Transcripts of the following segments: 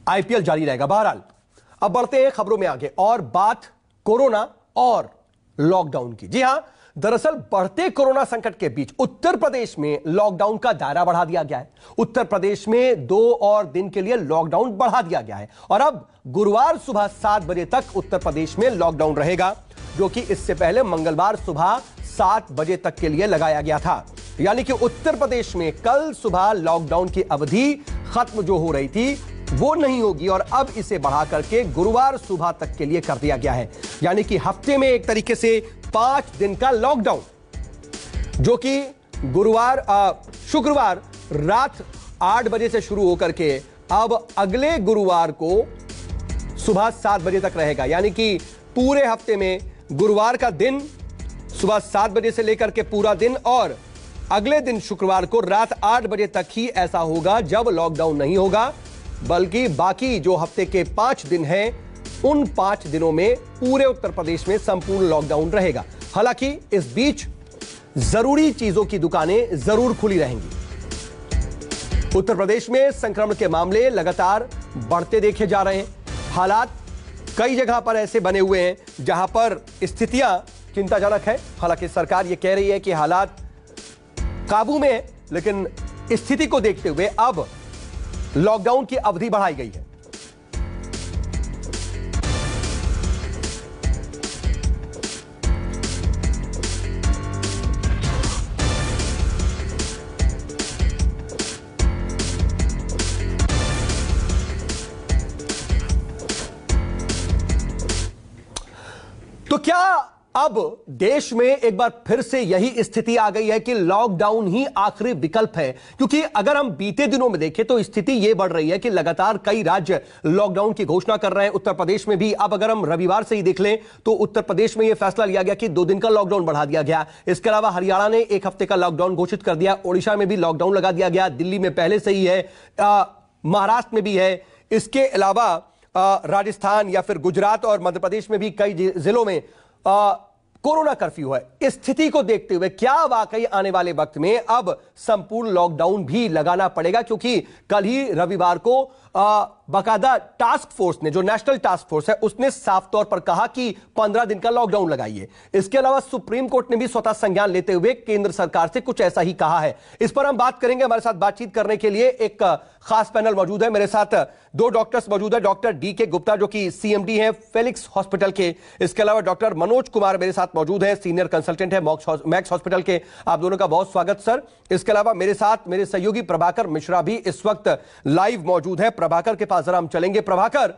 IPL जारी रहेगा। बहरहाल अब बढ़ते हैं खबरों में आगे और बात कोरोना और लॉकडाउन की। जी हां, दरअसल बढ़ते कोरोना संकट के बीच उत्तर प्रदेश में लॉकडाउन का दायरा बढ़ा दिया गया है। उत्तर प्रदेश में 2 और दिन के लिए लॉकडाउन बढ़ा दिया गया है और अब गुरुवार सुबह 7 बजे तक उत्तर प्रदेश में लॉकडाउन रहेगा, जो कि इससे पहले मंगलवार सुबह 7 बजे तक के लिए लगाया गया था। यानी कि उत्तर प्रदेश में कल सुबह लॉकडाउन की अवधि खत्म जो हो रही थी वो नहीं होगी और अब इसे बढ़ा करके गुरुवार सुबह तक के लिए कर दिया गया है। यानी कि हफ्ते में एक तरीके से 5 दिन का लॉकडाउन, जो कि शुक्रवार रात 8 बजे से शुरू होकर के अब अगले गुरुवार को सुबह 7 बजे तक रहेगा। यानी कि पूरे हफ्ते में गुरुवार का दिन सुबह 7 बजे से लेकर के पूरा दिन और अगले दिन शुक्रवार को रात 8 बजे तक ही ऐसा होगा जब लॉकडाउन नहीं होगा, बल्कि बाकी जो हफ्ते के 5 दिन हैं उन 5 दिनों में पूरे उत्तर प्रदेश में संपूर्ण लॉकडाउन रहेगा। हालांकि इस बीच जरूरी चीजों की दुकानें जरूर खुली रहेंगी। उत्तर प्रदेश में संक्रमण के मामले लगातार बढ़ते देखे जा रहे हैं। हालात कई जगह पर ऐसे बने हुए हैं जहां पर स्थितियां चिंताजनक है। हालांकि सरकार यह कह रही है कि हालात काबू में है, लेकिन स्थिति को देखते हुए अब लॉकडाउन की अवधि बढ़ाई गई है। तो क्या अब देश में एक बार फिर से यही स्थिति आ गई है कि लॉकडाउन ही आखिरी विकल्प है? क्योंकि अगर हम बीते दिनों में देखें तो स्थिति यह बढ़ रही है कि लगातार कई राज्य लॉकडाउन की घोषणा कर रहे हैं, उत्तर प्रदेश में भी। अब अगर हम रविवार से ही देख लें तो उत्तर प्रदेश में यह फैसला लिया गया कि 2 दिन का लॉकडाउन बढ़ा दिया गया। इसके अलावा हरियाणा ने 1 हफ्ते का लॉकडाउन घोषित कर दिया, ओडिशा में भी लॉकडाउन लगा दिया गया, दिल्ली में पहले से ही है, महाराष्ट्र में भी है। इसके अलावा राजस्थान या फिर गुजरात और मध्य प्रदेश में भी कई जिलों में कोरोना कर्फ्यू है। स्थिति को देखते हुए क्या वाकई आने वाले वक्त में अब संपूर्ण लॉकडाउन भी लगाना पड़ेगा? क्योंकि कल ही रविवार को बाकायदा टास्क फोर्स ने, जो नेशनल टास्क फोर्स है, उसने साफ तौर पर कहा कि 15 दिन का लॉकडाउन लगाइए। इसके अलावा सुप्रीम कोर्ट ने भी स्वतः संज्ञान लेते हुए केंद्र सरकार से कुछ ऐसा ही कहा है। इस पर हम बात करेंगे। हमारे साथ बातचीत करने के लिए एक खास पैनल मौजूद है। मेरे साथ 2 डॉक्टर्स मौजूद है। डॉक्टर DK गुप्ता जो कि CMD है फेलिक्स हॉस्पिटल के। इसके अलावा डॉक्टर मनोज कुमार मेरे साथ मौजूद है, सीनियर कंसल्टेंट है मैक्स हॉस्पिटल के। आप दोनों का बहुत स्वागत सर। इसके अलावा मेरे साथ मेरे सहयोगी प्रभाकर मिश्रा भी इस वक्त लाइव मौजूद है। प्रभाकर के पास जरा हम चलेंगे। प्रभाकर,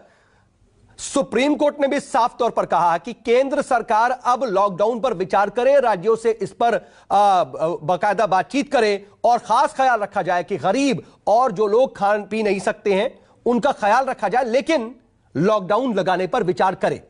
सुप्रीम कोर्ट ने भी साफ तौर पर कहा कि केंद्र सरकार अब लॉकडाउन पर विचार करे, राज्यों से इस पर बाकायदा बातचीत करे और खास ख्याल रखा जाए कि गरीब और जो लोग खान पी नहीं सकते हैं उनका ख्याल रखा जाए, लेकिन लॉकडाउन लगाने पर विचार करे।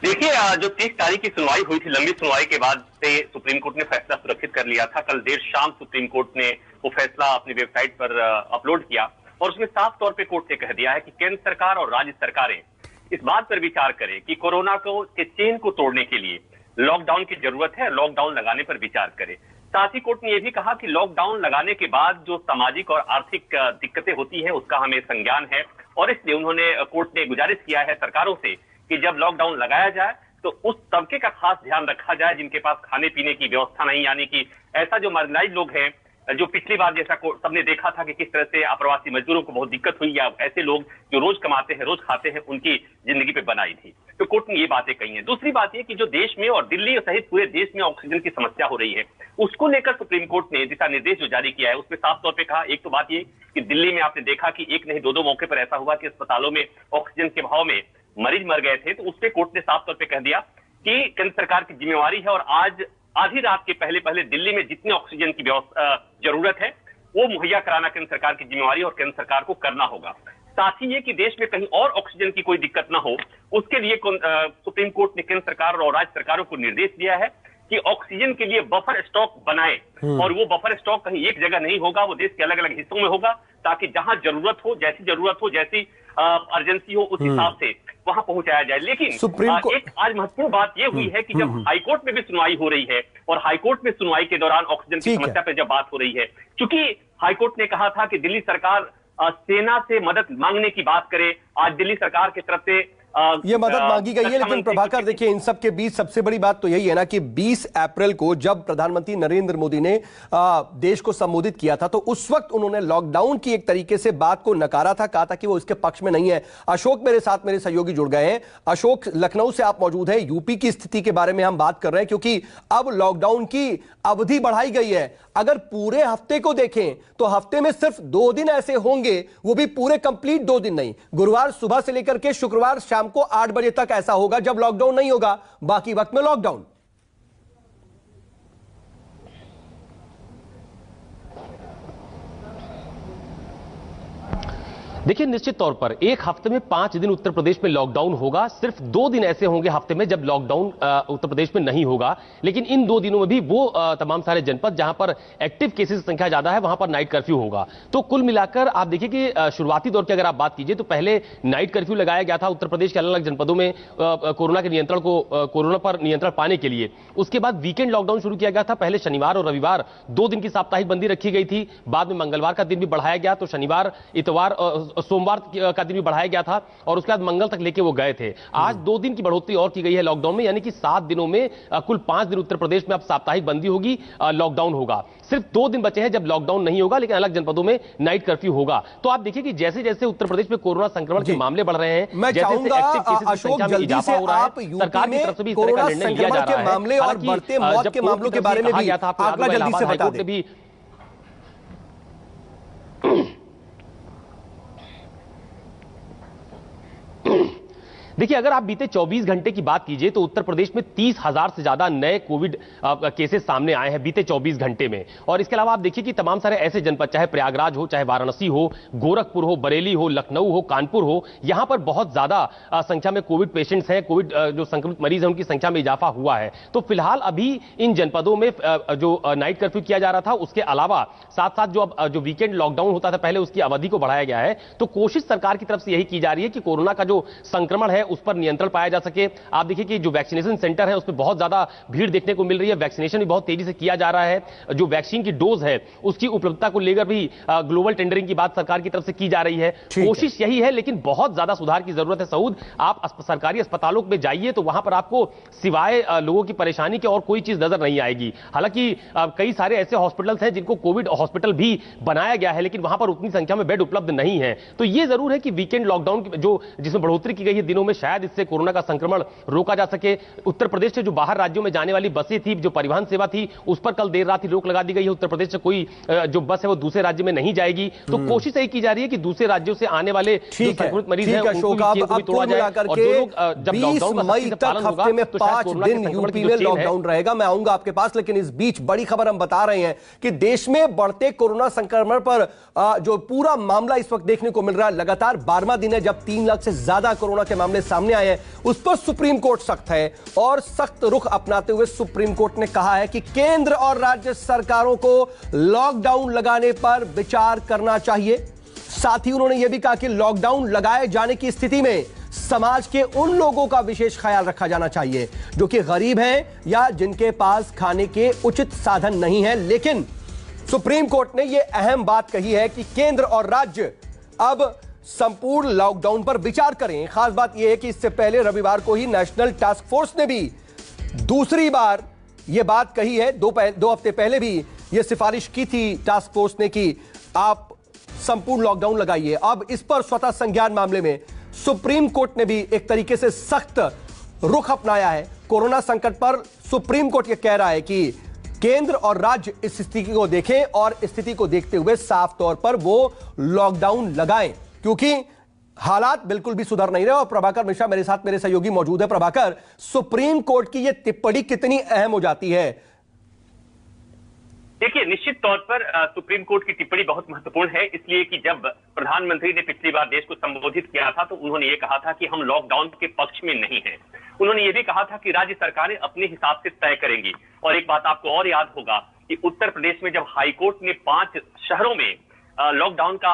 देखिए, जो 30 तारीख की सुनवाई हुई थी, लंबी सुनवाई के बाद से सुप्रीम कोर्ट ने फैसला सुरक्षित कर लिया था। कल देर शाम सुप्रीम कोर्ट ने वो फैसला अपनी वेबसाइट पर अपलोड किया और उसमें साफ तौर पे कोर्ट ने कह दिया है कि केंद्र सरकार और राज्य सरकारें इस बात पर विचार करें कि कोरोना के चेन को तोड़ने के लिए लॉकडाउन की जरूरत है, लॉकडाउन लगाने पर विचार करें। साथ ही कोर्ट ने यह भी कहा कि लॉकडाउन लगाने के बाद जो सामाजिक और आर्थिक दिक्कतें होती है उसका हमें संज्ञान है और इसलिए उन्होंने, कोर्ट ने गुजारिश किया है सरकारों से कि जब लॉकडाउन लगाया जाए तो उस तबके का खास ध्यान रखा जाए जिनके पास खाने पीने की व्यवस्था नहीं, यानी कि ऐसा जो मार्जिनलाइज लोग हैं, जो पिछली बार जैसा सबने देखा था कि किस तरह से अप्रवासी मजदूरों को बहुत दिक्कत हुई, या ऐसे लोग जो रोज कमाते हैं, रोज खाते हैं, उनकी जिंदगी पे बनाई थी। तो कोर्ट ने ये बातें कही हैं। दूसरी बात ये कि जो देश में और दिल्ली सहित पूरे देश में ऑक्सीजन की समस्या हो रही है, उसको लेकर सुप्रीम कोर्ट ने दिशा निर्देश जो जारी किया है उसमें साफ तौर पर कहा, एक तो बात ये कि दिल्ली में आपने देखा कि एक नहीं 2 मौके पर ऐसा हुआ कि अस्पतालों में ऑक्सीजन के अभाव में मरीज मर गए थे। तो उस पर कोर्ट ने साफ तौर पर कह दिया कि केंद्र सरकार की जिम्मेवारी है और आज आधी रात के पहले दिल्ली में जितने ऑक्सीजन की जरूरत है वो मुहैया कराना केंद्र सरकार की जिम्मेवारी और केंद्र सरकार को करना होगा। साथ ही ये कि देश में कहीं और ऑक्सीजन की कोई दिक्कत ना हो, उसके लिए सुप्रीम कोर्ट ने केंद्र सरकार और राज्य सरकारों को निर्देश दिया है कि ऑक्सीजन के लिए बफर स्टॉक बनाए और वो बफर स्टॉक कहीं एक जगह नहीं होगा, वो देश के अलग अलग हिस्सों में होगा, ताकि जहां जरूरत हो, जैसी अर्जेंसी हो, उस हिसाब से वहां पहुंचाया जाए। लेकिन एक आज महत्वपूर्ण बात यह हुई है कि जब हाईकोर्ट में भी सुनवाई हो रही है और हाईकोर्ट में सुनवाई के दौरान ऑक्सीजन की समस्या पर जब बात हो रही है, क्योंकि हाईकोर्ट ने कहा था कि दिल्ली सरकार सेना से मदद मांगने की बात करें, आज दिल्ली सरकार की तरफ से ये मदद मांगी गई है। लेकिन प्रभाकर देखिए, इन सब के बीच सबसे बड़ी बात तो यही है ना कि 20 अप्रैल को जब प्रधानमंत्री नरेंद्र मोदी ने देश को संबोधित किया था, तो उस वक्त उन्होंने लॉकडाउन की एक तरीके से बात को नकारा था, कहा था कि वो इसके पक्ष में नहीं है। अशोक मेरे साथ, मेरे सहयोगी जुड़ गए हैं। अशोक, लखनऊ से आप मौजूद हैं। यूपी की स्थिति के बारे में हम बात कर रहे हैं, क्योंकि अब लॉकडाउन की अवधि बढ़ाई गई है। अगर पूरे हफ्ते को देखें तो हफ्ते में सिर्फ 2 दिन ऐसे होंगे, वो भी पूरे कंप्लीट 2 दिन नहीं। गुरुवार सुबह से लेकर के शुक्रवार शाम को 8 बजे तक ऐसा होगा जब लॉकडाउन नहीं होगा, बाकी वक्त में लॉकडाउन। देखिए, निश्चित तौर पर एक हफ्ते में 5 दिन उत्तर प्रदेश में लॉकडाउन होगा। सिर्फ 2 दिन ऐसे होंगे हफ्ते में जब लॉकडाउन उत्तर प्रदेश में नहीं होगा। लेकिन इन 2 दिनों में भी वो तमाम सारे जनपद जहां पर एक्टिव केसेस की संख्या ज्यादा है, वहां पर नाइट कर्फ्यू होगा। तो कुल मिलाकर आप देखिए कि शुरुआती दौर की अगर आप बात कीजिए तो पहले नाइट कर्फ्यू लगाया गया था उत्तर प्रदेश के अलग अलग जनपदों में कोरोना पर नियंत्रण पाने के लिए। उसके बाद वीकेंड लॉकडाउन शुरू किया गया था। पहले शनिवार और रविवार 2 दिन की साप्ताहिक बंदी रखी गई थी। बाद में मंगलवार का दिन भी बढ़ाया गया, तो शनिवार, इतवार, सोमवार का दिन भी बढ़ाया गया था और उसके बाद मंगल तक लेके वो गए थे। आज 2 दिन की बढ़ोतरी और की गई है लॉकडाउन में, यानी कि 7 दिनों में कुल 5 दिन उत्तर प्रदेश में अब साप्ताहिक बंदी होगी, लॉकडाउन होगा। सिर्फ 2 दिन बचे हैं जब लॉकडाउन नहीं होगा, लेकिन अलग जनपदों में नाइट कर्फ्यू होगा। तो आप देखिए कि जैसे जैसे उत्तर प्रदेश में कोरोना संक्रमण के मामले बढ़ रहे हैं, मैं चाहूंगा अशोक जल्दी से आप सरकार की तरफ से भी इस तरह का निर्णय लिया जा रहा है। मामले और बढ़ते मौत के मामलों के बारे में भी आंकड़ा जल्दी से बता दें। देखिए, अगर आप बीते 24 घंटे की बात कीजिए तो उत्तर प्रदेश में 30,000 से ज्यादा नए कोविड केसेस सामने आए हैं बीते 24 घंटे में। और इसके अलावा आप देखिए कि तमाम सारे ऐसे जनपद, चाहे प्रयागराज हो, चाहे वाराणसी हो, गोरखपुर हो, बरेली हो, लखनऊ हो, कानपुर हो, यहां पर बहुत ज्यादा संख्या में कोविड पेशेंट्स हैं, कोविड जो संक्रमित मरीज हैं उनकी संख्या में इजाफा हुआ है। तो फिलहाल अभी इन जनपदों में जो नाइट कर्फ्यू किया जा रहा था, उसके अलावा साथ साथ जो वीकेंड लॉकडाउन होता था पहले, उसकी अवधि को बढ़ाया गया है। तो कोशिश सरकार की तरफ से यही की जा रही है कि कोरोना का जो संक्रमण है उस पर नियंत्रण पाया जा सके। आप देखिए कि जो वैक्सीनेशन सेंटर है उसमें बहुत ज्यादा भीड़ देखने को मिल रही है। वैक्सीनेशन भी बहुत तेजी से किया जा रहा है। जो वैक्सीन की डोज है उसकी उपलब्धता को लेकर भी ग्लोबल टेंडरिंग की बात सरकार की तरफ से की जा रही है। कोशिश यही है, लेकिन बहुत ज्यादा सुधार की जरूरत है। सऊद, आप सरकारी अस्पतालों में जाइए तो वहां पर आपको सिवाय लोगों की परेशानी के और कोई चीज नजर नहीं आएगी। हालांकि कई सारे ऐसे हॉस्पिटल्स हैं जिनको कोविड हॉस्पिटल भी बनाया गया है, लेकिन वहां पर उतनी संख्या में बेड उपलब्ध नहीं है। तो यह जरूर है कि वीकेंड लॉकडाउन जिसमें बढ़ोतरी की गई है दिनों में, शायद इससे कोरोना का संक्रमण रोका जा सके। उत्तर प्रदेश से जो बाहर राज्यों में जाने वाली बसें थी, जो परिवहन सेवा थी, उस पर कल देर रात ही रोक लगा दी गई है। उत्तर प्रदेश से कोई जो बस है वो दूसरे राज्य में नहीं जाएगी। तो कोशिश यही की जा रही है कि दूसरे राज्यों से आने वाले जो संक्रमित मरीज हैं उनको भी तोड़ा जाए। और जो लोग जब लॉकडाउन का सख्ती से पालन होगा तो शायद कोरोना के संक्रमण की जो चेन है रहेगा। मैं आऊंगा आपके पास, लेकिन इस बीच बड़ी खबर हम बता रहे हैं कि देश में बढ़ते कोरोना संक्रमण पर जो पूरा मामला इस वक्त देखने को मिल रहा है, लगातार 12वां दिन है जब 3 लाख से ज्यादा कोरोना के मामले सामने आए हैं। उस पर सुप्रीम कोर्ट सख्त है और सख्त रुख अपनाते हुए सुप्रीम कोर्ट ने कहा है कि केंद्र और राज्य सरकारों को लॉकडाउन लगाने पर विचार करना चाहिए। साथ ही उन्होंने यह भी कहा कि लॉकडाउन लगाए जाने की स्थिति में समाज के उन लोगों का विशेष ख्याल रखा जाना चाहिए जो कि गरीब हैं या जिनके पास खाने के उचित साधन नहीं है। लेकिन सुप्रीम कोर्ट ने यह अहम बात कही है कि केंद्र और राज्य अब संपूर्ण लॉकडाउन पर विचार करें। खास बात यह है कि इससे पहले रविवार को ही नेशनल टास्क फोर्स ने भी दूसरी बार यह बात कही है। 2 हफ्ते पहले भी यह सिफारिश की थी टास्क फोर्स ने कि आप संपूर्ण लॉकडाउन लगाइए। अब इस पर स्वतः संज्ञान मामले में सुप्रीम कोर्ट ने भी एक तरीके से सख्त रुख अपनाया है। कोरोना संकट पर सुप्रीम कोर्ट यह कह रहा है कि केंद्र और राज्य इस स्थिति को देखें और स्थिति को देखते हुए साफ तौर पर वो लॉकडाउन लगाएं, क्योंकि हालात बिल्कुल भी सुधर नहीं रहे। और प्रभाकर मिश्रा मेरे साथ, मेरे सहयोगी मौजूद है। प्रभाकर, सुप्रीम कोर्ट की यह टिप्पणी कितनी अहम हो जाती है? देखिए, निश्चित तौर पर सुप्रीम कोर्ट की टिप्पणी बहुत महत्वपूर्ण है, इसलिए कि जब प्रधानमंत्री ने पिछली बार देश को संबोधित किया था तो उन्होंने ये कहा था कि हम लॉकडाउन के पक्ष में नहीं हैं। उन्होंने ये भी कहा था कि राज्य सरकारें अपने हिसाब से तय करेंगी। और एक बात आपको और याद होगा कि उत्तर प्रदेश में जब हाईकोर्ट ने 5 शहरों में लॉकडाउन का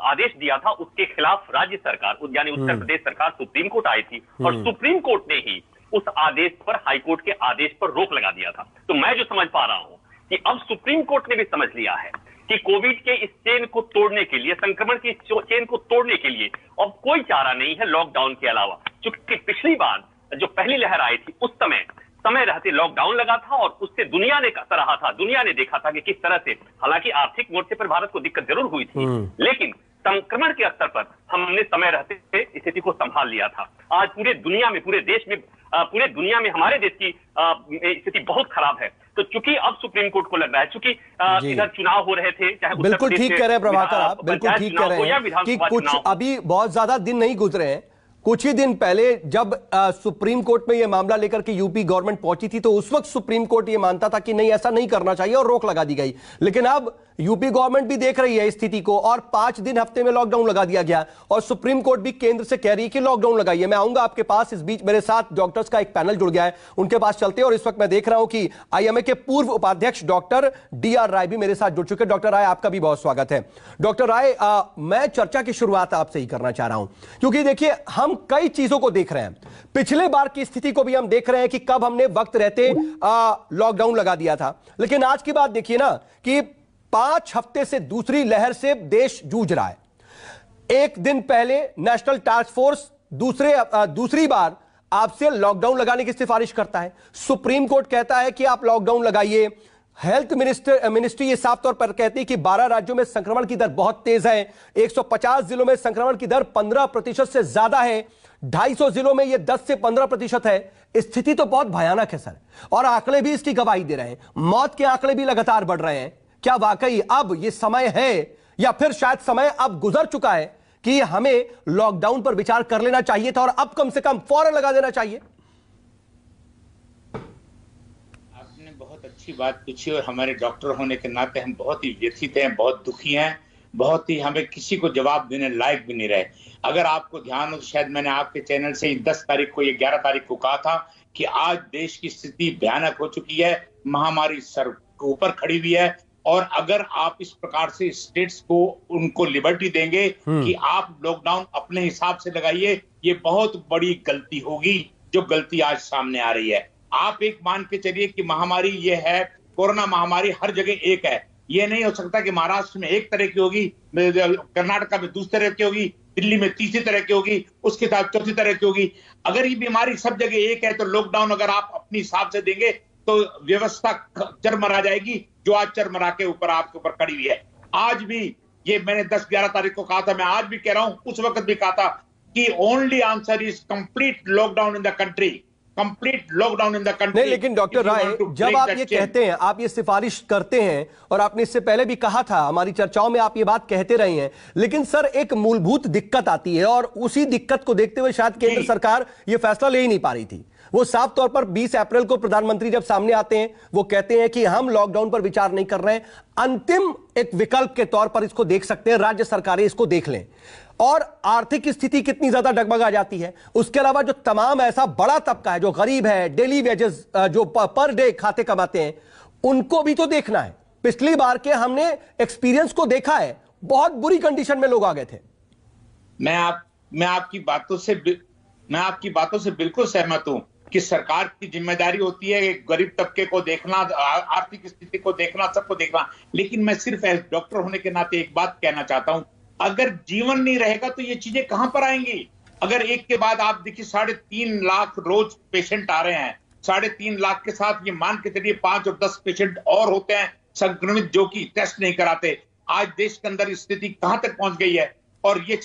आदेश दिया था, उसके खिलाफ राज्य सरकार यानी उत्तर प्रदेश सरकार सुप्रीम कोर्ट आई थी और सुप्रीम कोर्ट ने ही उस आदेश पर, हाईकोर्ट के आदेश पर रोक लगा दिया था। तो मैं जो समझ पा रहा हूं कि अब सुप्रीम कोर्ट ने भी समझ लिया है कि कोविड के इस चेन को तोड़ने के लिए, संक्रमण की चेन को तोड़ने के लिए अब कोई चारा नहीं है लॉकडाउन के अलावा। क्योंकि पिछली बार जो पहली लहर आई थी उस समय रहते लॉकडाउन लगा था और उससे दुनिया ने सराहा था, दुनिया ने देखा था कि किस तरह से, हालांकि आर्थिक मोर्चे पर भारत को दिक्कत जरूर हुई थी, लेकिन संक्रमण के स्तर पर हमने समय रहते स्थिति को संभाल लिया था। आज पूरे दुनिया में, पूरे दुनिया में हमारे देश की स्थिति बहुत खराब है। तो चूंकि अब सुप्रीम कोर्ट को लग रहा है, चूंकि इधर चुनाव हो रहे थे, चाहे बिल्कुल ठीक कह रहे हैं प्रभाकर, आप बिल्कुल ठीक कह रहे हैं कि कुछ अभी बहुत ज्यादा दिन नहीं गुजरे हैं। कुछ ही दिन पहले जब सुप्रीम कोर्ट में यह मामला लेकर के यूपी गवर्नमेंट पहुंची थी तो उस वक्त सुप्रीम कोर्ट यह मानता था कि नहीं, ऐसा नहीं करना चाहिए और रोक लगा दी गई। लेकिन अब यूपी गवर्नमेंट भी देख रही है स्थिति को और 5 दिन हफ्ते में लॉकडाउन लगा दिया गया और सुप्रीम कोर्ट भी केंद्र से कह रही है कि लॉकडाउन लगाइए। मैं आऊंगा आपके पास, इस बीच मेरे साथ डॉक्टर्स का एक पैनल जुड़ गया है, उनके पास चलते हैं। और इस वक्त मैं देख रहा हूं कि आईएमए के पूर्व उपाध्यक्ष डॉक्टर डीआर राय भी मेरे साथ जुड़ चुके हैं। डॉक्टर राय, आपका भी बहुत स्वागत है। डॉक्टर राय, मैं चर्चा की शुरुआत आपसे ही करना चाह रहा हूं क्योंकि देखिए हम कई चीजों को देख रहे हैं। पिछले बार की स्थिति को भी हम देख रहे हैं कि कब हमने वक्त रहते लॉकडाउन लगा दिया था, लेकिन आज की बात देखिए ना कि 5 हफ्ते से दूसरी लहर से देश जूझ रहा है। एक दिन पहले नेशनल टास्क फोर्स दूसरी बार आपसे लॉकडाउन लगाने की सिफारिश करता है। सुप्रीम कोर्ट कहता है कि आप लॉकडाउन लगाइए। हेल्थ मिनिस्ट्री ये साफ तौर पर कहती है कि 12 राज्यों में संक्रमण की दर बहुत तेज है। 150 जिलों में संक्रमण की दर 15% से ज्यादा है। 250 जिलों में यह 10 से 15% है। स्थिति तो बहुत भयानक है सर, और आंकड़े भी इसकी गवाही दे रहे हैं। मौत के आंकड़े भी लगातार बढ़ रहे हैं। क्या वाकई अब यह समय है या फिर शायद समय अब गुजर चुका है कि हमें लॉकडाउन पर विचार कर लेना चाहिए था और अब कम से कम फौरन लगा देना चाहिए? आपने बहुत अच्छी बात पूछी और हमारे डॉक्टर होने के नाते हम बहुत ही व्यथित हैं, बहुत दुखी हैं, बहुत ही हमें किसी को जवाब देने लायक भी नहीं रहे। अगर आपको ध्यान हो तो शायद मैंने आपके चैनल से 10 तारीख को, 11 तारीख को कहा था कि आज देश की स्थिति भयानक हो चुकी है, महामारी सर के ऊपर खड़ी हुई है और अगर आप इस प्रकार से स्टेट्स को उनको लिबर्टी देंगे कि आप लॉकडाउन अपने हिसाब से लगाइए, ये बहुत बड़ी गलती होगी, जो गलती आज सामने आ रही है। आप एक मान के चलिए कि महामारी ये है, कोरोना महामारी हर जगह एक है। ये नहीं हो सकता कि महाराष्ट्र में एक तरह की होगी, कर्नाटका में दूसरी तरह की होगी, दिल्ली में तीसरी तरह की होगी, उसके साथ चौथी तरह की होगी। अगर ये बीमारी सब जगह एक है तो लॉकडाउन अगर आप अपने हिसाब से देंगे तो व्यवस्था चरमरा जाएगी, जो आज चरमरा के ऊपर आपके ऊपर खड़ी हुई है। आज भी ये मैंने 10-11 तारीख को कहा था, मैं आज भी कह रहा हूं, उस वक्त भी कहा था कि only answer is complete lockdown in the country, complete lockdown in the country. नहीं, लेकिन डॉक्टर राय, जब आप ये कहते हैं, आप ये सिफारिश करते हैं और आपने इससे पहले भी कहा था, हमारी चर्चाओं में आप ये बात कहते रहे हैं, लेकिन सर एक मूलभूत दिक्कत आती है और उसी दिक्कत को देखते हुए शायद केंद्र सरकार ये फैसला ले ही नहीं पा रही थी। वो साफ तौर पर 20 अप्रैल को प्रधानमंत्री जब सामने आते हैं, वो कहते हैं कि हम लॉकडाउन पर विचार नहीं कर रहे हैं, अंतिम एक विकल्प के तौर पर इसको देख सकते हैं, राज्य सरकारें इसको देख लें। और आर्थिक स्थिति कितनी ज्यादा डगमगा जाती है, उसके अलावा जो तमाम ऐसा बड़ा तबका है जो गरीब है, डेली वेजेस जो पर डे खाते कमाते हैं, उनको भी तो देखना है। पिछली बार के हमने एक्सपीरियंस को देखा है, बहुत बुरी कंडीशन में लोग आ गए थे। मैं आपकी बातों से बिल्कुल सहमत हूं कि सरकार की जिम्मेदारी होती है गरीब तबके को देखना, आर्थिक स्थिति को देखना, सबको देखना। लेकिन मैं सिर्फ एज डॉक्टर होने के नाते एक बात कहना चाहता हूं, अगर जीवन नहीं रहेगा तो ये चीजें कहां पर आएंगी? अगर एक के बाद आप देखिए 3.5 लाख रोज पेशेंट आ रहे हैं, 3.5 लाख के साथ ये मान के चलिए 5 और 10 पेशेंट और होते हैं संक्रमित जो कि टेस्ट नहीं कराते। आज देश के अंदर स्थिति कहां तक पहुंच गई है और ये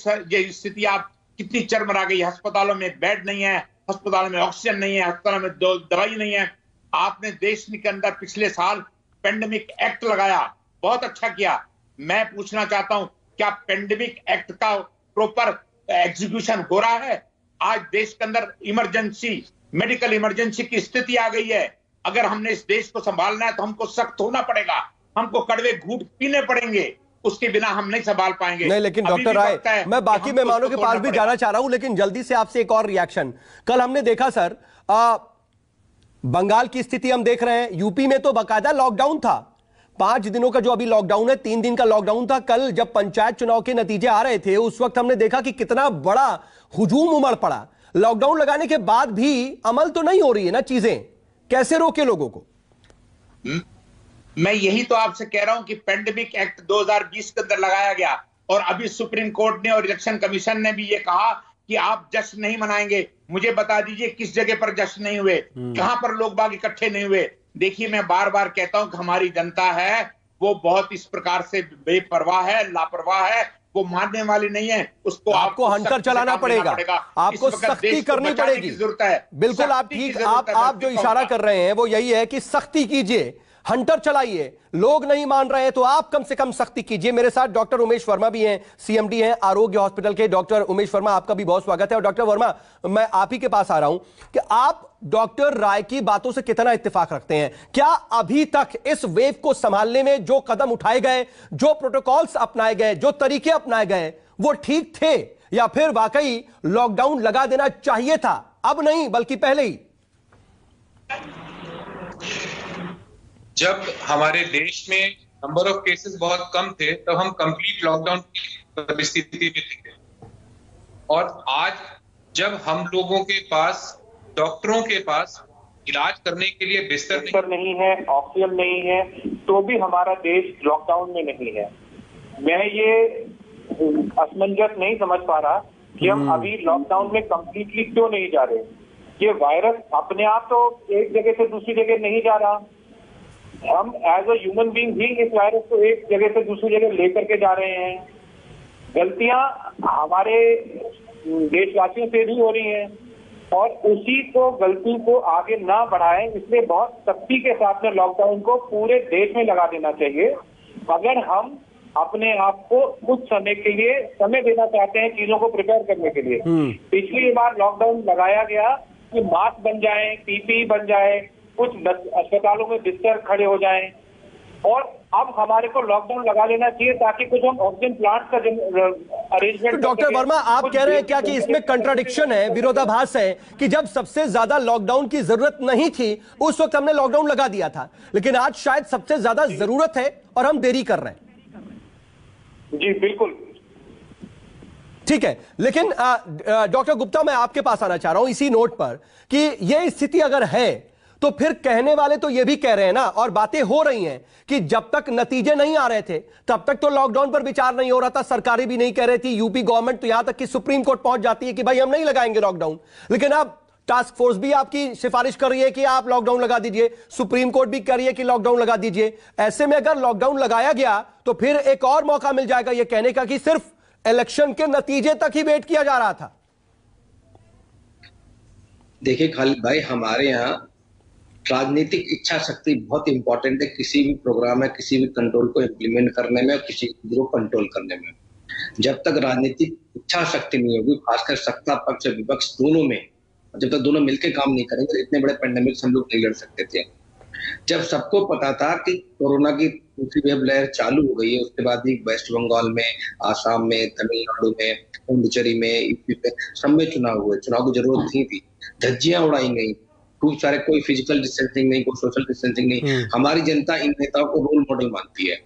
स्थिति आप कितनी चरमरा गई है। अस्पतालों में बेड नहीं है, अस्पतालों में ऑक्सीजन नहीं है, अस्पतालों में दवाई नहीं है। आपने देश के अंदर पिछले साल पेंडेमिक एक्ट लगाया, बहुत अच्छा किया। मैं पूछना चाहता हूं, क्या पेंडेमिक एक्ट का प्रॉपर एग्जीक्यूशन हो रहा है? आज देश के अंदर इमरजेंसी, मेडिकल इमरजेंसी की स्थिति आ गई है। अगर हमने इस देश को संभालना है तो हमको सख्त होना पड़ेगा, हमको कड़वे घूंट पीने पड़ेंगे, उसके बिना हम नहीं संभाल पाएंगे। नहीं, लेकिन डॉक्टर राय, मैं बाकी मेहमानों के पास भी जाना चाह रहा हूं, लेकिन जल्दी से आपसे एक और रिएक्शन। कल हमने देखा सर, बंगाल की स्थिति हम देख रहे हैं, यूपी में तो बाकायदा लॉकडाउन था, 5 दिनों का जो अभी लॉकडाउन है, 3 दिन का लॉकडाउन था। कल जब पंचायत चुनाव के नतीजे आ रहे थे, उस वक्त हमने देखा कि कितना बड़ा हुजूम उमड़ पड़ा। लॉकडाउन लगाने के बाद भी अमल तो नहीं हो रही है ना चीजें, कैसे रोके लोगों को? मैं यही तो आपसे कह रहा हूं कि पेंडेमिक एक्ट 2020 के अंदर लगाया गया और अभी सुप्रीम कोर्ट ने और इलेक्शन कमीशन ने भी ये कहा कि आप जश्न नहीं मनाएंगे। मुझे बता दीजिए किस जगह पर जश्न नहीं हुए, कहां पर लोग बाग इकट्ठे नहीं हुए। देखिए, मैं बार बार कहता हूं कि हमारी जनता है वो बहुत इस प्रकार से बेपरवाह है, लापरवाह है, वो मानने वाली नहीं है। उसको आपको हंटर चलाना पड़ेगा, आपको सख्ती करनी पड़ेगी। जरूरत है, बिल्कुल आप ठीक, आप जो इशारा कर रहे हैं वो यही है कि सख्ती कीजिए, हंटर चलाइए। लोग नहीं मान रहे हैं तो आप कम से कम सख्ती कीजिए। मेरे साथ डॉक्टर उमेश वर्मा भी हैं, सीएमडी हैं आरोग्य हॉस्पिटल के। डॉक्टर उमेश वर्मा, आपका भी बहुत स्वागत है। और डॉक्टर वर्मा, मैं आप ही के पास आ रहा हूं कि आप डॉक्टर राय की बातों से कितना इत्तेफाक रखते हैं? क्या अभी तक इस वेव को संभालने में जो कदम उठाए गए, जो प्रोटोकॉल्स अपनाए गए, जो तरीके अपनाए गए, वो ठीक थे, या फिर वाकई लॉकडाउन लगा देना चाहिए था? अब नहीं बल्कि पहले ही। जब हमारे देश में नंबर ऑफ केसेस बहुत कम थे तब हम कंप्लीट लॉकडाउन की परिस्थिति में थे, और आज जब हम लोगों के पास, डॉक्टरों के पास इलाज करने के लिए बिस्तर नहीं है, ऑक्सीजन नहीं है, तो भी हमारा देश लॉकडाउन में नहीं है। मैं ये असमंजस नहीं समझ पा रहा कि हम अभी लॉकडाउन में कंप्लीटली क्यों नहीं जा रहे। ये वायरस अपने आप तो एक जगह से दूसरी जगह नहीं जा रहा, हम एज अ ह्यूमन बीइंग भी इस वायरस को एक जगह से दूसरी जगह लेकर के जा रहे हैं। गलतियां हमारे देशवासियों से भी हो रही हैं और उसी को गलती को आगे ना बढ़ाएं, इसलिए बहुत सख्ती के साथ में लॉकडाउन को पूरे देश में लगा देना चाहिए। अगर हम अपने आप को कुछ समय के लिए समय देना चाहते हैं चीजों को प्रिपेयर करने के लिए, पिछली बार लॉकडाउन लगाया गया कि मास्क बन जाए, पीपीई बन जाए, कुछ अस्पतालों में बिस्तर खड़े हो जाएं, और अब हमारे को लॉकडाउन लगा लेना चाहिए ताकि कुछ हम ऑक्सीजन प्लांट का अरेंजमेंट। तो डॉक्टर वर्मा, आप कह रहे हैं क्या कि इसमें कंट्राडिक्शन है, विरोधाभास है कि जब सबसे ज्यादा लॉकडाउन की जरूरत नहीं थी उस वक्त हमने लॉकडाउन लगा दिया था, लेकिन आज शायद सबसे ज्यादा जरूरत है और हम देरी कर रहे हैं? जी बिल्कुल ठीक है, लेकिन डॉक्टर गुप्ता, मैं आपके पास आना चाह रहा हूं इसी नोट पर कि यह स्थिति अगर है तो फिर कहने वाले तो यह भी कह रहे हैं ना, और बातें हो रही हैं कि जब तक नतीजे नहीं आ रहे थे तब तक तो लॉकडाउन पर विचार नहीं हो रहा था। सरकारें भी नहीं कह रही थी, यूपी गवर्नमेंट तो यहां तक कि सुप्रीम कोर्ट पहुंच जाती है कि भाई हम नहीं लगाएंगे लॉकडाउन, लेकिन अब टास्क फोर्स भी आपकी सिफारिश कर रही है कि आप लॉकडाउन लगा दीजिए, सुप्रीम कोर्ट भी कर रही है कि लॉकडाउन लगा दीजिए। ऐसे में अगर लॉकडाउन लगाया गया तो फिर एक और मौका मिल जाएगा यह कहने का कि सिर्फ इलेक्शन के नतीजे तक ही वेट किया जा रहा था। देखिए खालिद भाई, हमारे यहाँ राजनीतिक इच्छा शक्ति बहुत इंपॉर्टेंट है किसी भी प्रोग्राम में, किसी भी कंट्रोल को इम्प्लीमेंट करने में और किसी को कंट्रोल करने में। जब तक राजनीतिक इच्छा शक्ति नहीं होगी, खासकर सत्ता पक्ष और विपक्ष दोनों में, जब तक दोनों मिलकर काम नहीं करेंगे तो इतने बड़े पेंडेमिक से हम लोग नहीं लड़ सकते थे। जब सबको पता था कि कोरोना की दूसरी वेव लहर चालू हो गई है, उसके बाद ही वेस्ट बंगाल में, आसाम में, तमिलनाडु में, पुडुचेरी में, यूपी में, सब में चुनाव हुए। चुनाव की जरूरत नहीं थी, धज्जियां उड़ाई गई खूब सारे, कोई फिजिकल डिस्टेंसिंग नहीं, कोई सोशल डिस्टेंसिंग नहीं। हमारी जनता इन नेताओं को रोल मॉडल मानती है,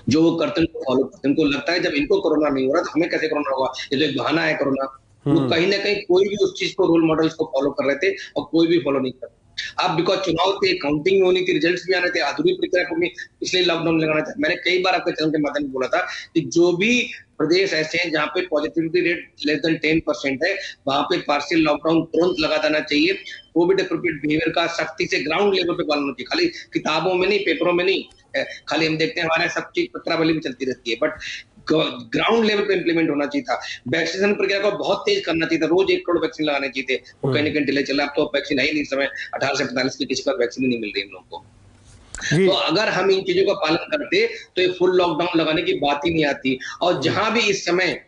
जो वो करते हैं उनको फॉलो करते हैं। उनको लगता है जब इनको कोरोना नहीं हो रहा तो हमें कैसे कोरोना होगा, ये तो एक बहाना है कोरोना। तो कहीं ना कहीं कोई भी उस चीज को, रोल मॉडल्स को फॉलो कर रहे थे और कोई भी फॉलो नहीं कर रहा। अब बिकॉज चुनाव थे, काउंटिंग होनी थी, रिजल्ट्स भी आने थे, अधूरी प्रक्रिया को भी इसलिए लॉकडाउन लगाना था। मैंने कई बार आपके चैनल के माध्यम में बोला था कि जो भी प्रदेश ऐसे हैं जहाँ पे पॉजिटिविटी रेट लेस देन 10% है, वहां पे पार्शियल लॉकडाउन तुरंत लगा देना चाहिए। कोविड एप्रोप्रिएट बिहेवियर का सख्ती से ग्राउंड लेवल पे पालन होना चाहिए, खाली किताबों में नहीं, पेपरों में नहीं। खाली हम देखते हैं हमारे सब चीज पत्रावली में चलती रहती है, बट ग्राउंड लेवल पे इंप्लीमेंट होना चाहिए था। वैक्सीनेशन प्रक्रिया को बहुत तेज करना चाहिए था, रोज 1 करोड़ वैक्सीन लगाने चाहिए थे, वो कहीं ना कहीं डिले चला। अब तो वैक्सीन है ही नहीं, समय 18 से 45 की किसी पर वैक्सीन नहीं मिल रही हम लोगों को। तो अगर हम इन चीजों का पालन करते तो ये फुल लॉकडाउन लगाने की बात ही नहीं आती। और जहां भी इस समय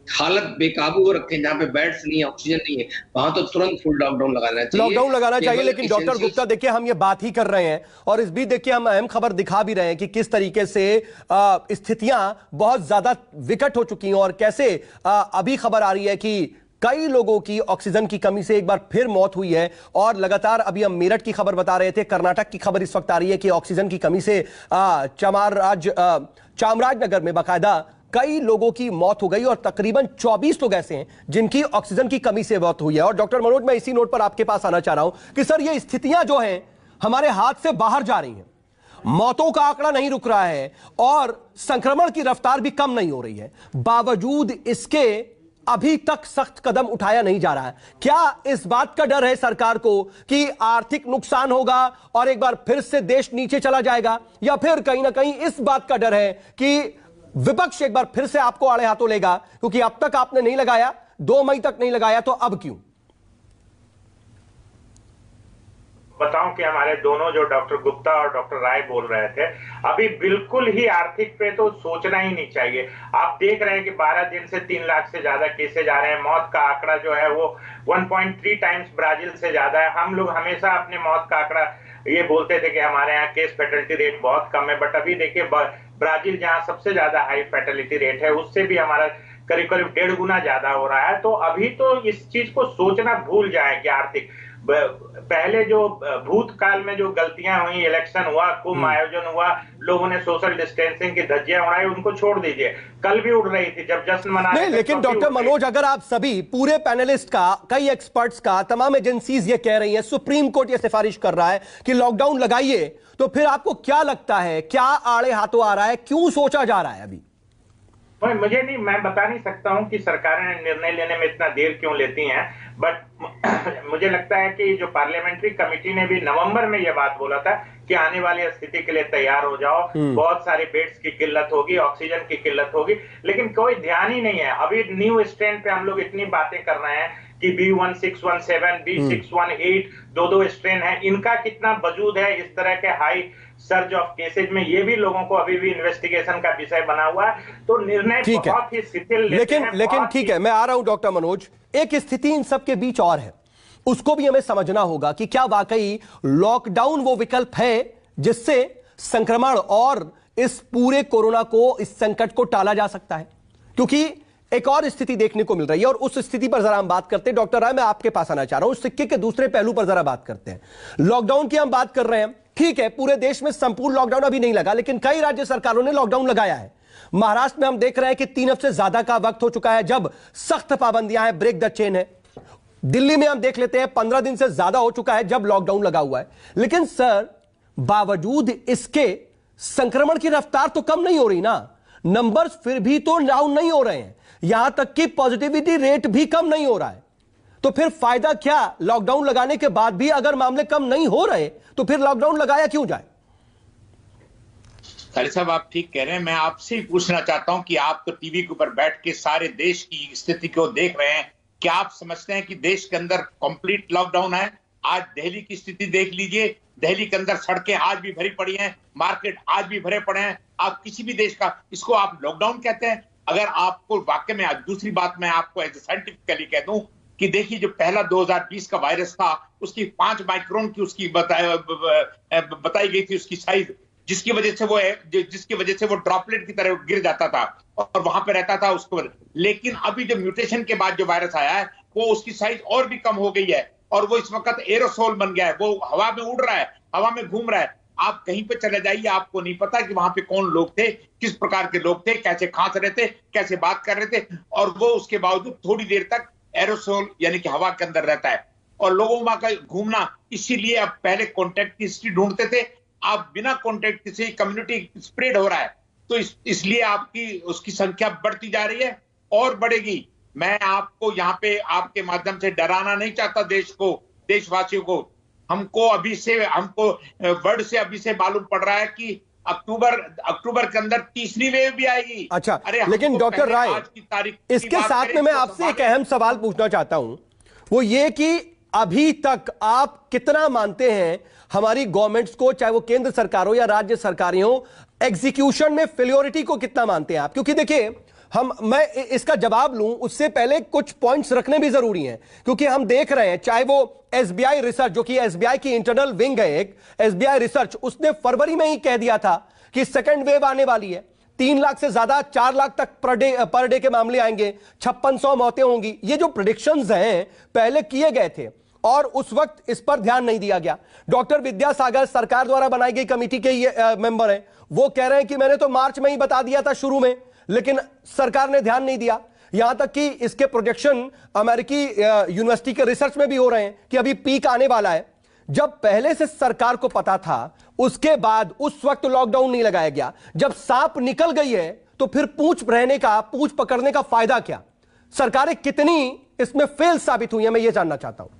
हालत बेकाबू हो रखे, जहां पे बेड्स नहीं है, ऑक्सीजन नहीं है, वहां तो तुरंत फुल लॉकडाउन लगाना चाहिए, लॉकडाउन लगाना चाहिए। लेकिन डॉक्टर गुप्ता देखिए, हम ये बात ही कर रहे हैं और इस बीच देखिए हम अहम खबर दिखा भी रहे हैं कि किस तरीके से स्थितियां बहुत ज्यादा विकट हो चुकी हैं और कैसे अभी खबर आ रही है कि कई लोगों की ऑक्सीजन की कमी से एक बार फिर मौत हुई है। और लगातार अभी हम मेरठ की खबर बता रहे थे, कर्नाटक की खबर इस वक्त आ रही है कि ऑक्सीजन की कमी से चामराजनगर में बाकायदा कई लोगों की मौत हो गई और तकरीबन 24 लोग ऐसे हैं जिनकी ऑक्सीजन की कमी से मौत हुई है। और डॉक्टर मनोज, मैं इसी नोट पर आपके पास आना चाह रहा हूं कि सर ये स्थितियां जो हैं हमारे हाथ से बाहर जा रही हैं मौतों का आंकड़ा नहीं रुक रहा है और संक्रमण की रफ्तार भी कम नहीं हो रही है, बावजूद इसके अभी तक सख्त कदम उठाया नहीं जा रहा है। क्या इस बात का डर है सरकार को कि आर्थिक नुकसान होगा और एक बार फिर से देश नीचे चला जाएगा, या फिर कहीं ना कहीं इस बात का डर है कि विपक्ष एक बार फिर से आपको आड़े हाथों लेगा, क्योंकि अब तक आपने नहीं लगाया, 2 मई तक नहीं लगाया, तो अब क्यों? बताऊं कि हमारे दोनों जो डॉक्टर गुप्ता और डॉक्टर राय बोल रहे थे, अभी बिल्कुल ही आर्थिक पे तो सोचना ही नहीं चाहिए। आप देख रहे हैं कि 12 दिन से 3 लाख से ज्यादा केसेज आ रहे हैं। मौत का आंकड़ा जो है वो 1.3 टाइम्स ब्राजील से ज्यादा है। हम लोग हमेशा अपने मौत का आंकड़ा ये बोलते थे कि हमारे यहाँ केस फैटेलिटी रेट बहुत कम है, बट अभी देखिए ब्राजील जहाँ सबसे ज्यादा हाई फैटेलिटी रेट है, उससे भी हमारा करीब करीब 1.5 गुना ज्यादा हो रहा है। तो अभी तो इस चीज को सोचना भूल जाए कि आर्थिक, पहले जो भूतकाल में जो गलतियां हुई, इलेक्शन हुआ, कुंभ आयोजन हुआ, लोगों ने सोशल डिस्टेंसिंग की धज्जियां उड़ाई, उनको छोड़ दीजिए। कल भी उड़ रही थी जब जश्न मना रहे थे। लेकिन डॉक्टर मनोज, अगर आप सभी पूरे पैनलिस्ट का, कई एक्सपर्ट्स का, तमाम एजेंसीज ये कह रही हैं, सुप्रीम कोर्ट ये सिफारिश कर रहा है कि लॉकडाउन लगाइए, तो फिर आपको क्या लगता है, क्या आड़े हाथों आ रहा है, क्यों सोचा जा रहा है अभी? मुझे नहीं, मैं बता नहीं सकता हूं कि सरकारें निर्णय लेने में इतना देर क्यों लेती हैं, बट मुझे लगता है कि जो पार्लियामेंट्री कमेटी ने भी नवंबर में यह बात बोला था कि आने वाली स्थिति के लिए तैयार हो जाओ, बहुत सारे बेड्स की किल्लत होगी, ऑक्सीजन की किल्लत होगी, लेकिन कोई ध्यान ही नहीं है। अभी न्यू स्ट्रेन पे हम लोग इतनी बातें कर रहे हैं कि B1617, B618, 2 स्ट्रेन है, इनका कितना वजूद है इस तरह के हाई सर्ज ऑफ केसेज में, ये भी लोगों को अभी भी इन्वेस्टिगेशन का विषय बना हुआ है। तो निर्णय बहुत ही शिथिल लेते हैं। लेकिन ठीक है, मैं आ रहा हूं डॉक्टर मनोज। एक स्थिति इन सब के बीच और है, उसको भी हमें समझना होगा कि क्या वाकई लॉकडाउन वो विकल्प है जिससे संक्रमण और इस पूरे कोरोना को, इस संकट को टाला जा सकता है? क्योंकि एक और स्थिति देखने को मिल रही है और उस स्थिति पर जरा हम बात करते हैं। डॉक्टर राय, मैं आपके पास आना चाह रहा हूं, सिक्के के दूसरे पहलू पर जरा बात करते हैं। लॉकडाउन की हम बात कर रहे हैं, ठीक है, पूरे देश में संपूर्ण लॉकडाउन अभी नहीं लगा, लेकिन कई राज्य सरकारों ने लॉकडाउन लगाया है। महाराष्ट्र में हम देख रहे हैं कि 3 हफ्ते से ज्यादा का वक्त हो चुका है जब सख्त पाबंदियां हैं, ब्रेक द चेन है। दिल्ली में हम देख लेते हैं 15 दिन से ज्यादा हो चुका है जब लॉकडाउन लगा हुआ है। लेकिन सर, बावजूद इसके संक्रमण की रफ्तार तो कम नहीं हो रही ना, नंबर्स फिर भी तो डाउन नहीं हो रहे हैं, यहां तक कि पॉजिटिविटी रेट भी कम नहीं हो रहा है। तो फिर फायदा क्या? लॉकडाउन लगाने के बाद भी अगर मामले कम नहीं हो रहे तो फिर लॉकडाउन लगाया क्यों जाए? खैर साहब, आप ठीक कह रहे हैं। मैं आपसे ही पूछना चाहता हूं कि आप तो टीवी के ऊपर बैठ के सारे देश की स्थिति को देख रहे हैं, क्या आप समझते हैं कि देश के अंदर कंप्लीट लॉकडाउन है? आज दिल्ली की स्थिति देख लीजिए, दिल्ली के अंदर सड़कें आज भी भरी पड़ी हैं, मार्केट आज भी भरे पड़े हैं। आप किसी भी देश का, इसको आप लॉकडाउन कहते हैं? अगर आपको वाकई में, आज दूसरी बात मैं आपको एज ए साइंटिफिकली कह दूं कि देखिए, जो पहला 2020 का वायरस था, उसकी 5 माइक्रोन की उसकी बताई गई थी उसकी साइज, जिसकी वजह से वो ड्रॉपलेट की तरह गिर जाता था और वहां पे रहता था उसको। लेकिन अभी जो म्यूटेशन के बाद जो वायरस आया है, वो उसकी साइज और भी कम हो गई है और वो इस वक्त एरोसोल बन गया है, वो हवा में उड़ रहा है, हवा में घूम रहा है। आप कहीं पे चले जाइए, आपको नहीं पता कि वहां पे कौन लोग थे, किस प्रकार के लोग थे, कैसे खांस रहे थे, कैसे बात कर रहे थे, और वो उसके बावजूद थोड़ी देर तक एरोसोल यानी कि हवा के अंदर रहता है और लोगों वहां का घूमना। इसीलिए अब पहले कॉन्टेक्ट की हिस्ट्री ढूंढते थे, आप बिना कॉन्टेक्ट से कम्युनिटी स्प्रेड हो रहा है, तो इसलिए आपकी उसकी संख्या बढ़ती जा रही है और बढ़ेगी। मैं आपको यहाँ पे आपके माध्यम से डराना नहीं चाहता देश को, देशवासियों को। हमको अभी से मालूम पड़ रहा है कि अक्टूबर के अंदर तीसरी वेव भी आएगी। अच्छा, लेकिन डॉक्टर राय, इसके साथ में मैं आपसे एक अहम सवाल पूछना चाहता हूं, वो ये कि अभी तक आप कितना मानते हैं हमारी गवर्नमेंट्स को, चाहे वो केंद्र सरकार हो या राज्य सरकारें हो, एग्जीक्यूशन में फेल्योरिटी को कितना मानते हैं आप? क्योंकि देखिए, मैं इसका जवाब लूं उससे पहले कुछ पॉइंट्स रखने भी जरूरी हैं, क्योंकि हम देख रहे हैं, चाहे वो एसबीआई रिसर्च, जो कि एसबीआई की इंटरनल विंग है एक, एसबीआई रिसर्च, उसने फरवरी में ही कह दिया था कि सेकेंड वेव आने वाली है, 3 लाख से ज्यादा 4 लाख तक पर डे के मामले आएंगे, 5600 मौतें होंगी। ये जो प्रेडिक्शंस हैं पहले किए गए थे और उस वक्त इस पर ध्यान नहीं दिया गया। डॉक्टर विद्यासागर सरकार द्वारा बनाई गई कमेटी के ये मेंबर हैं, वो कह रहे हैं कि मैंने तो मार्च में ही बता दिया था शुरू में, लेकिन सरकार ने ध्यान नहीं दिया। यहां तक कि इसके प्रोजेक्शन अमेरिकी यूनिवर्सिटी के रिसर्च में भी हो रहे हैं कि अभी पीक आने वाला है। जब पहले से सरकार को पता था, उसके बाद उस वक्त लॉकडाउन नहीं लगाया गया। जब सांप निकल गई है तो फिर पूंछ पकड़ने का फायदा क्या? सरकारें कितनी इसमें फेल साबित हुई है, मैं ये जानना चाहता हूं।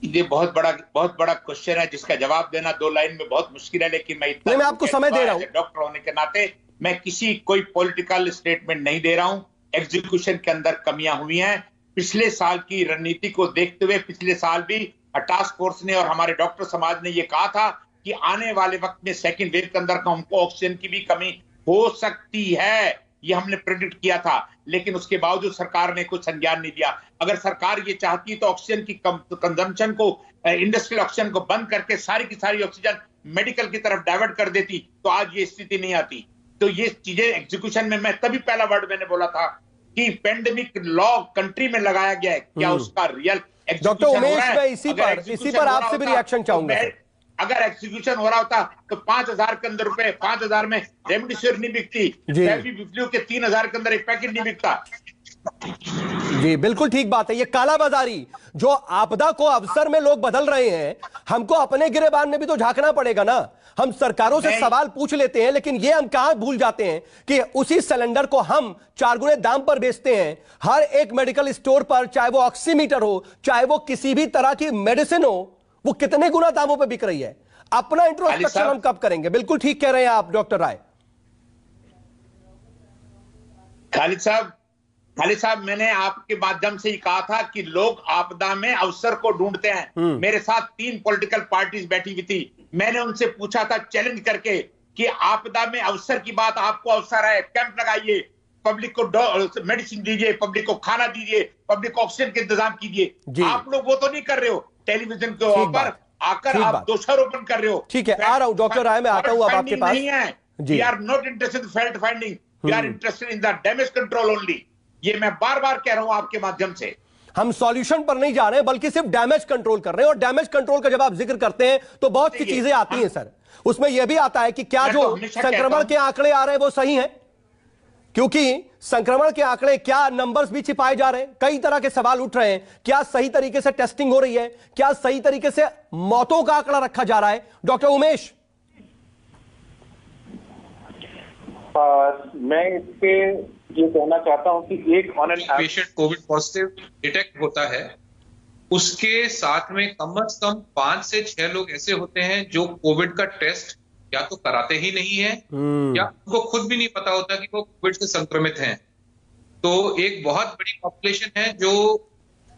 ये बहुत बड़ा क्वेश्चन है जिसका जवाब देना 2 लाइन में बहुत मुश्किल है, लेकिन मैं आपको समय दे रहा हूं। डॉक्टर होने के नाते मैं कोई पॉलिटिकल स्टेटमेंट नहीं दे रहा हूं। एग्जीक्यूशन के अंदर कमियां हुई हैं। पिछले साल की रणनीति को देखते हुए पिछले साल भी टास्क फोर्स ने और हमारे डॉक्टर समाज ने यह कहा था कि आने वाले वक्त में सेकेंड वेव के अंदर हमको ऑक्सीजन की भी कमी हो सकती है, ये हमने प्रेडिक्ट किया था। लेकिन उसके बावजूद सरकार ने कुछ संज्ञान नहीं दिया। अगर सरकार ये चाहती तो ऑक्सीजन की कंजम्पशन को, इंडस्ट्रियल ऑक्सीजन को बंद करके सारी की सारी ऑक्सीजन मेडिकल की तरफ डाइवर्ट कर देती तो आज ये स्थिति नहीं आती। तो ये चीजें एग्जीक्यूशन में, मैं तभी पहला वर्ड मैंने बोला था कि पेंडेमिक लॉ कंट्री में लगाया गया है, क्या उसका रियल डॉक्टर उमेश, मैं इसी पर आपसे भी रिएक्शन चाहूंगा। अगर एग्जीक्यूशन हो रहा होता तो 5,000 के अंदर रुपए, 5,000 में रेमडेसिविर नहीं बिकती, फेविपिक्विल के 3,000 के अंदर एक पैकेट नहीं बिकता। जी बिल्कुल ठीक बात है। ये कालाबाजारी जो आपदा को अवसर में लोग बदल रहे हैं, हमको अपने गिरेबान में भी तो झांकना पड़ेगा ना। हम सरकारों से सवाल पूछ लेते हैं, लेकिन ये हम कहां भूल जाते हैं कि उसी सिलेंडर को हम 4 गुने दाम पर बेचते हैं। हर एक मेडिकल स्टोर पर, चाहे वो ऑक्सीमीटर हो, चाहे वो किसी भी तरह की मेडिसिन हो, वो कितने गुना दामों पे बिक रही है। अपना इंट्रोस्पेक्शन हम कब करेंगे? बिल्कुल ठीक कह रहे हैं आप डॉक्टर राय। खालिद साहब, मैंने आपके माध्यम से ही कहा था कि लोग आपदा में अवसर को ढूंढते हैं। मेरे साथ 3 पॉलिटिकल पार्टीज बैठी हुई थी। मैंने उनसे पूछा था चैलेंज करके कि आपदा में अवसर की बात, आपको अवसर है, कैंप लगाइए, पब्लिक को मेडिसिन दीजिए, पब्लिक को खाना दीजिए, पब्लिक को ऑक्सीजन के इंतजाम कीजिए। आप लोग वो तो नहीं कर रहे हो। टेलीविजन के ऊपर आकर आप दोषारोपण कर रहे हो। ठीक है, आ रहा हूं डॉक्टर राय, मैं आता हूं अब आपके पास। नहीं है, we are not interested in fact finding, we are interested in the damage control only. ये मैं बार बार कह रहा हूं आपके माध्यम से। हम सॉल्यूशन पर नहीं जा रहे हैं, बल्कि सिर्फ डैमेज कंट्रोल कर रहे हैं। और डैमेज कंट्रोल का जब आप जिक्र करते हैं तो बहुत सी चीजें आती हैं सर। उसमें यह भी आता है कि क्या जो संक्रमण के आंकड़े आ रहे हैं वो सही हैं, क्योंकि संक्रमण के आंकड़े, क्या नंबर्स भी छिपाए जा रहे हैं। कई तरह के सवाल उठ रहे हैं। क्या सही तरीके से टेस्टिंग हो रही है? क्या सही तरीके से मौतों का आंकड़ा रखा जा रहा है? डॉक्टर उमेश, मैं इस पे ये कहना चाहता हूं कि एक on an patient Covid positive detect होता है, उसके साथ में कम से कम 5 से 6 लोग ऐसे होते हैं जो कोविड का टेस्ट या तो कराते ही नहीं है या उनको खुद भी नहीं पता होता कि वो कोविड से संक्रमित हैं। तो एक बहुत बड़ी पॉपुलेशन है जो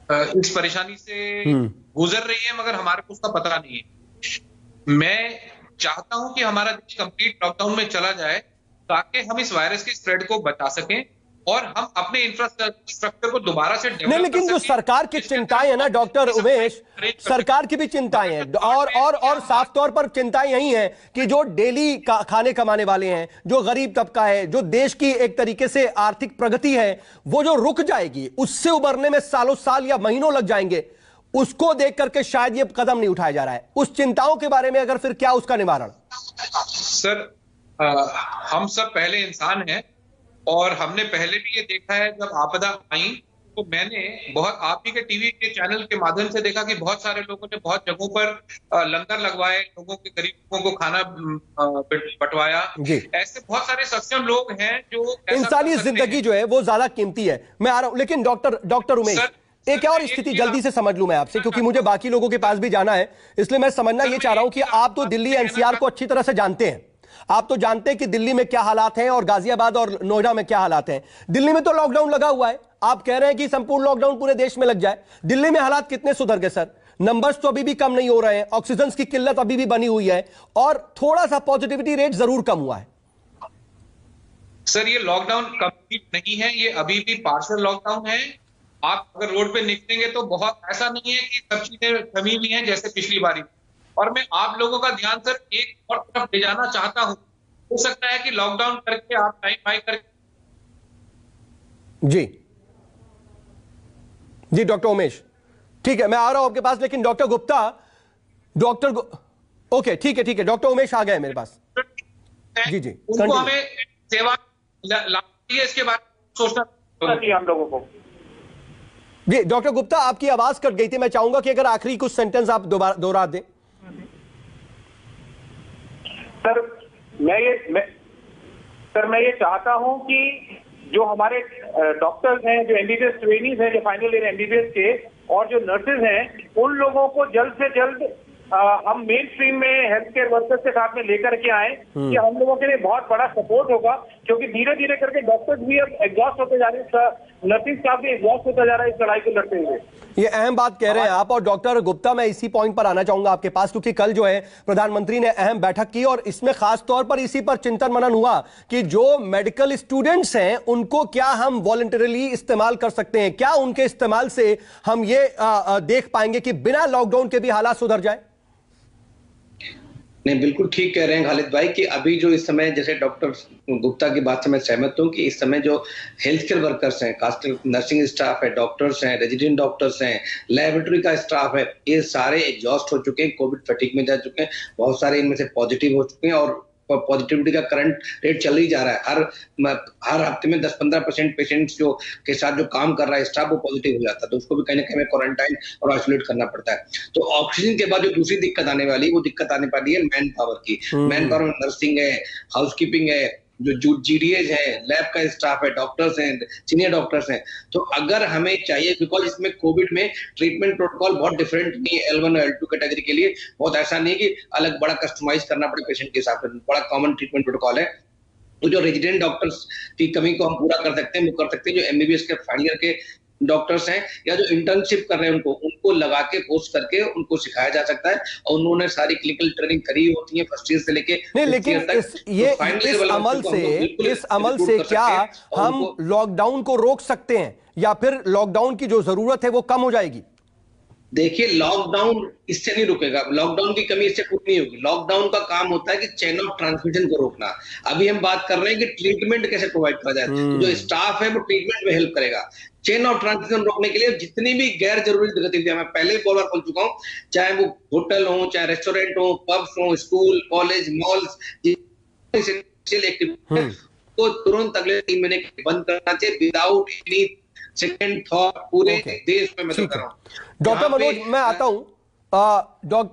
इस परेशानी से गुजर रही है, मगर हमारे को उसका पता नहीं है। मैं चाहता हूं कि हमारा देश कंप्लीट लॉकडाउन में चला जाए ताकि हम इस वायरस के स्प्रेड को बचा सकें और हम अपने इंफ्रास्ट्रक्चर को दोबारा से डेवलप कर सकें। लेकिन जो सरकार की चिंताएं है ना डॉक्टर उमेश, सरकार की भी चिंताएं हैं और साफ तौर पर चिंताएं यही हैं कि जो डेली खाने कमाने वाले हैं, जो गरीब तबका है, जो देश की एक तरीके से आर्थिक प्रगति है, वो जो रुक जाएगी, उससे उबरने में सालों साल या महीनों लग जाएंगे। उसको देख करके शायद ये कदम नहीं उठाया जा रहा है। उस चिंताओं के बारे में अगर फिर क्या उसका निवारण? सर, हम सब पहले इंसान हैं और हमने पहले भी ये देखा है, जब आपदा आई तो मैंने बहुत आप ही के टीवी के चैनल के माध्यम से देखा कि बहुत सारे लोगों ने बहुत जगहों पर लंगर लगवाए, लोगों के गरीब लोगों को खाना बंटवाया। ऐसे बहुत सारे सक्षम लोग हैं जो इंसानी जिंदगी जो है वो ज्यादा कीमती है। मैं आ रहा हूं, लेकिन डॉक्टर उमेश, एक और स्थिति जल्दी से समझ लूं मैं आपसे, क्योंकि मुझे बाकी लोगों के पास भी जाना है, इसलिए मैं समझना ये चाह रहा हूं कि आप तो दिल्ली एनसीआर को अच्छी तरह से जानते हैं। आप तो जानते हैं कि दिल्ली में क्या हालात हैं और गाजियाबाद और नोएडा में क्या हालात हैं। दिल्ली में तो लॉकडाउन लगा हुआ है, आप कह रहे हैं कि संपूर्ण लॉकडाउन पूरे देश में लग जाए। दिल्ली में हालात कितने सुधर गए सर? नंबर्स तो अभी भी कम नहीं हो रहे हैं, ऑक्सीजन की किल्लत अभी भी बनी हुई है और थोड़ा सा पॉजिटिविटी रेट जरूर कम हुआ है। सर, ये लॉकडाउन कंप्लीट नहीं है, ये अभी भी पार्शियल लॉकडाउन है। आप अगर रोड पे निकलेंगे तो बहुत ऐसा नहीं है कि सब चीजें थमी हुई हैं जैसे पिछली बारी। और मैं आप लोगों का ध्यान सर एक और तरफ ले जाना चाहता हूं। हो सकता है कि लॉकडाउन करके आप टाइम बाय करके। जी डॉक्टर उमेश, ठीक है, मैं आ रहा हूं आपके पास, लेकिन डॉक्टर गुप्ता, ओके ठीक है, डॉक्टर उमेश आ गए मेरे पास। जी उनको हमें सेवा लानी है, इसके बारे में सोचना चाहिए हम लोगों को। जी डॉक्टर गुप्ता, आपकी आवाज कट गई थी, मैं चाहूंगा कि अगर आखिरी कुछ सेंटेंस आप दोहरा दें। सर मैं ये चाहता हूं कि जो हमारे डॉक्टर्स हैं, जो एमबीबीएस ट्रेनीज हैं, जो फाइनल ईयर एमबीबीएस के, और जो नर्सेज हैं, उन लोगों को जल्द से जल्द हम मेन स्ट्रीम में हेल्थ केयर वर्कर्स के साथ में लेकर के आए, कि हम लोगों के लिए बहुत बड़ा सपोर्ट होगा, क्योंकि धीरे धीरे करके डॉक्टर्स भी अब एग्जॉस्ट होते जा रहे हैं, नर्सिंग स्टाफ भी एग्जॉस्ट होता जा रहा है इस लड़ाई को लड़ते हुए। ये अहम बात कह रहे हैं आप। और डॉक्टर गुप्ता, मैं इसी पॉइंट पर आना चाहूंगा आपके पास, क्योंकि कल जो है प्रधानमंत्री ने अहम बैठक की और इसमें खास तौर पर इसी पर चिंतन मनन हुआ कि जो मेडिकल स्टूडेंट्स हैं उनको क्या हम वॉलंटरली इस्तेमाल कर सकते हैं, क्या उनके इस्तेमाल से हम ये देख पाएंगे कि बिना लॉकडाउन के भी हालात सुधर जाए? नहीं, बिल्कुल ठीक कह रहे हैं खालिद भाई कि अभी जो इस समय, जैसे डॉक्टर गुप्ता की बात से मैं सहमत हूं कि इस समय जो हेल्थ केयर वर्कर्स हैं, खासकर नर्सिंग स्टाफ है, डॉक्टर्स हैं, रेजिडेंट डॉक्टर्स हैं, लेबोरेटरी का स्टाफ है, ये सारे एग्जॉस्ट हो चुके हैं, कोविड फटीग में जा चुके हैं। बहुत सारे इनमें से पॉजिटिव हो चुके हैं और पॉजिटिविटी का करंट रेट चल ही जा रहा है। हर हफ्ते में 10-15% पेशेंट्स जो के साथ जो काम कर रहा है स्टाफ, वो पॉजिटिव हो जाता है, तो उसको भी कहीं ना कहीं हमें क्वारंटाइन और आइसोलेट करना पड़ता है। तो ऑक्सीजन के बाद जो दूसरी दिक्कत आने वाली है, वो दिक्कत आने वाली है मैन पावर की। मैन पावर में नर्सिंग है, हाउसकीपिंग है, जो जीडीएज है, लैब का स्टाफ है, डॉक्टर्स हैं, सीनियर डॉक्टर्स हैं। तो अगर हमें चाहिए, बिकॉज इसमें कोविड में ट्रीटमेंट प्रोटोकॉल बहुत डिफरेंट नहीं है L1 और L2 कैटेगरी के लिए, बहुत ऐसा नहीं है कि अलग बड़ा कस्टमाइज करना पड़े पेशेंट के हिसाब से, बड़ा कॉमन ट्रीटमेंट प्रोटोकॉल है। तो जो रेजिडेंट डॉक्टर्स की कमी को हम पूरा कर सकते हैं, वो कर सकते हैं। जो एमबीबीएस के फाइनल ईयर के डॉक्टर्स हैं या जो इंटर्नशिप कर रहे हैं, उनको लगा के पोस्ट करके उनको सिखाया जा सकता है, और उन्होंने सारी क्लिनिकल ट्रेनिंग करी होती है फर्स्ट ईयर से लेके नहीं, लेकिन इस अमल से क्या हम लॉकडाउन को रोक सकते हैं, या फिर लॉकडाउन की जो जरूरत है वो कम हो जाएगी? देखिए, लॉकडाउन इससे नहीं रुकेगा, लॉकडाउन की कमी इससे पूरी नहीं होगी। लॉकडाउन का काम होता है कि चेन ऑफ ट्रांसमिशन को रोकना। अभी हम बात कर रहे हैं कि ट्रीटमेंट कैसे प्रोवाइड करा जाए, तो जो स्टाफ है वो ट्रीटमेंट में हेल्प करेगा। चेन ऑफ ट्रांसमिशन रोकने के लिए जितनी भी गैर जरूरी गतिविधियां, मैं पहले भी बार बोल चुका हूं, चाहे वो होटल हो, चाहे रेस्टोरेंट हो, पब्स हो, school, college, malls, essential activity को तुरंत अगले 3 महीने बंद करना चाहिए, विदाउट एनी सेकंड थॉट, पूरे देश में। मैं तो कर रहा हूं। डॉक्टर मनोज, मैं आता हूं।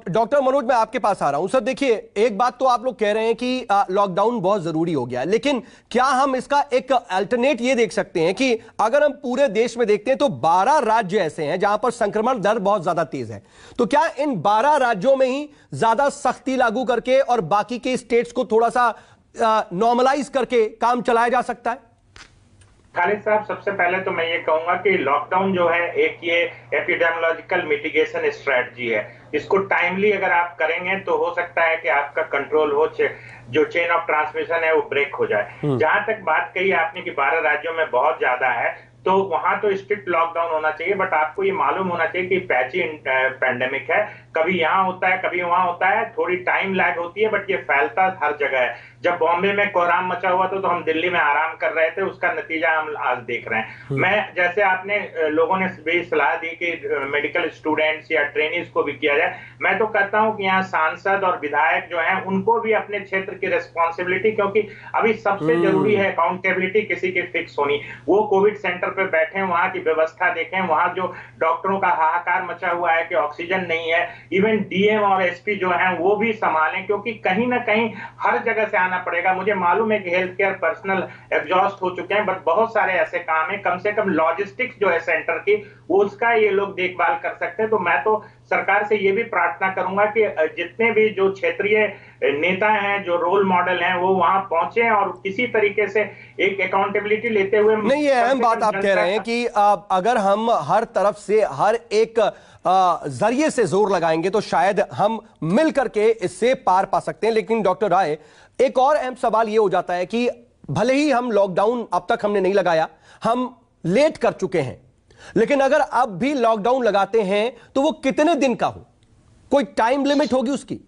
डॉक्टर मनोज, मैं आपके पास आ रहा हूं। सर देखिए, एक बात तो आप लोग कह रहे हैं कि लॉकडाउन बहुत जरूरी हो गया है, लेकिन क्या हम इसका एक अल्टरनेट ये देख सकते हैं कि अगर हम पूरे देश में देखते हैं तो 12 राज्य ऐसे हैं जहां पर संक्रमण दर बहुत ज्यादा तेज है, तो क्या इन 12 राज्यों में ही ज्यादा सख्ती लागू करके और बाकी के स्टेट्स को थोड़ा सा नॉर्मलाइज करके काम चलाया जा सकता है? खालिद साहब, सबसे पहले तो मैं ये कहूंगा कि लॉकडाउन जो है एक ये एपिडेमियोलॉजिकल मिटिगेशन स्ट्रेटजी है। इसको टाइमली अगर आप करेंगे तो हो सकता है कि आपका कंट्रोल हो, जो चेन ऑफ ट्रांसमिशन है वो ब्रेक हो जाए। जहां तक बात कही आपने कि 12 राज्यों में बहुत ज्यादा है, तो वहां तो स्ट्रिक्ट लॉकडाउन होना चाहिए, बट आपको ये मालूम होना चाहिए कि पैची पैंडेमिक है, कभी यहां होता है, कभी वहां होता है, थोड़ी टाइम लैग होती है, बट ये फैलता हर जगह है। जब बॉम्बे में कोहराम मचा हुआ था तो हम दिल्ली में आराम कर रहे थे, उसका नतीजा हम आज देख रहे हैं। मैं, जैसे आपने लोगों ने भी सलाह दी कि मेडिकल स्टूडेंट्स या ट्रेनिज को भी किया जाए, मैं तो कहता हूं कि यहाँ सांसद और विधायक जो हैं उनको भी अपने क्षेत्र की रिस्पॉन्सिबिलिटी, क्योंकि अभी सबसे जरूरी है अकाउंटेबिलिटी किसी की फिक्स होनी। वो कोविड सेंटर पे बैठे, वहां की व्यवस्था देखें, वहां जो डॉक्टरों का हाहाकार मचा हुआ है कि ऑक्सीजन नहीं है, इवन डीएम और एसपी जो हैं वो भी संभालें, क्योंकि कहीं ना कहीं हर जगह से आना पड़ेगा। मुझे मालूम है कि हेल्थ केयर पर्सनल एग्जॉस्ट हो चुके हैं, बट बहुत सारे ऐसे काम है, कम से कम लॉजिस्टिक्स जो है सेंटर की, उसका ये लोग देखभाल कर सकते हैं। तो मैं तो सरकार से ये भी प्रार्थना करूंगा कि जितने भी जो क्षेत्रीय नेता हैं, जो रोल मॉडल हैं, वो वहां पहुंचे और किसी तरीके से एक अकाउंटेबिलिटी लेते हुए। नहीं, ये अहम बात आप कह रहे हैं कि अगर हम हर तरफ से हर एक जरिए से जोर लगाएंगे तो शायद हम मिल करके इससे पार पा सकते हैं। लेकिन डॉक्टर राय, एक और अहम सवाल यह हो जाता है कि भले ही हम लॉकडाउन अब तक हमने नहीं लगाया, हम लेट कर चुके हैं, लेकिन अगर अब भी लॉकडाउन लगाते हैं तो वो कितने दिन का हो, कोई टाइम लिमिट होगी उसकी?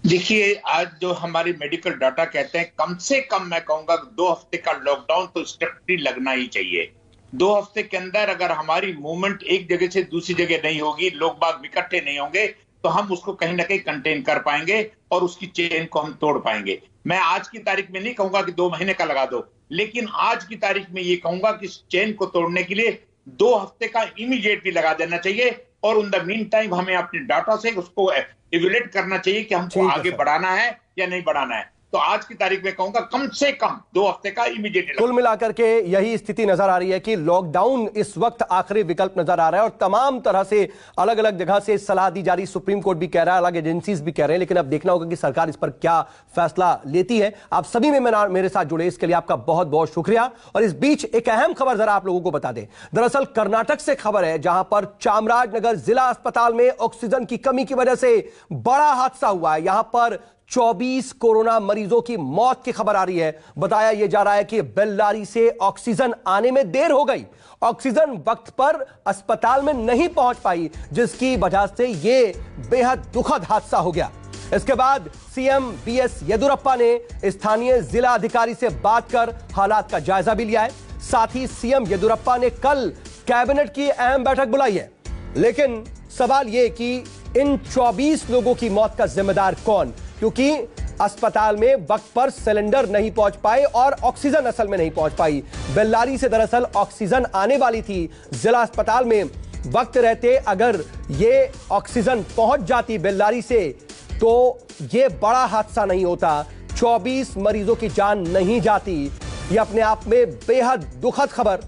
देखिए, आज जो हमारी मेडिकल डाटा कहते हैं, कम से कम मैं कहूंगा 2 हफ्ते का लॉकडाउन तो स्ट्रिक्टली लगना ही चाहिए। 2 हफ्ते के अंदर अगर हमारी मूवमेंट एक जगह से दूसरी जगह नहीं होगी, लोग बाग इकट्ठे नहीं होंगे, तो हम उसको कहीं ना कहीं कंटेन कर पाएंगे और उसकी चेन को हम तोड़ पाएंगे। मैं आज की तारीख में नहीं कहूंगा कि 2 महीने का लगा दो, लेकिन आज की तारीख में ये कहूंगा कि इस चेन को तोड़ने के लिए 2 हफ्ते का इमीडिएटली लगा देना चाहिए और उन द मीन टाइम हमें अपने डाटा से उसको इवैल्यूएट करना चाहिए कि हमको आगे बढ़ाना है या नहीं बढ़ाना है। तो आज की तारीख में कहूंगा कम से कम 2 हफ्ते का इमीडिएट। कुल मिलाकर के यही स्थिति नजर आ रही है कि लॉकडाउन इस वक्त आखिरी विकल्प नजर आ रहा है और तमाम तरह से अलग अलग जगह से सलाह दी जा रही। सुप्रीम कोर्ट भी कह रहा है, अलग एजेंसीज भी कह रहे हैं, लेकिन अब देखना होगा कि सरकार इस पर क्या फैसला लेती है। आप सभी में मेरे साथ जुड़े इसके लिए आपका बहुत बहुत शुक्रिया। और इस बीच एक अहम खबर जरा आप लोगों को बता दें। दरअसल कर्नाटक से खबर है, जहां पर चामराजनगर जिला अस्पताल में ऑक्सीजन की कमी की वजह से बड़ा हादसा हुआ है। यहां पर 24 कोरोना मरीजों की मौत की खबर आ रही है। बताया यह जा रहा है कि बेल्लारी से ऑक्सीजन आने में देर हो गई, ऑक्सीजन वक्त पर अस्पताल में नहीं पहुंच पाई, जिसकी वजह से यह बेहद दुखद हादसा हो गया। इसके बाद सीएम बीएस येदियुरप्पा ने स्थानीय जिला अधिकारी से बात कर हालात का जायजा भी लिया है। साथ ही सीएम येदियुरप्पा ने कल कैबिनेट की अहम बैठक बुलाई है। लेकिन सवाल यह कि इन 24 लोगों की मौत का जिम्मेदार कौन, क्योंकि अस्पताल में वक्त पर सिलेंडर नहीं पहुंच पाए और ऑक्सीजन असल में नहीं पहुंच पाई। बेल्लारी से दरअसल ऑक्सीजन आने वाली थी जिला अस्पताल में। वक्त रहते अगर ये ऑक्सीजन पहुंच जाती बेल्लारी से तो ये बड़ा हादसा नहीं होता, 24 मरीजों की जान नहीं जाती। ये अपने आप में बेहद दुखद खबर।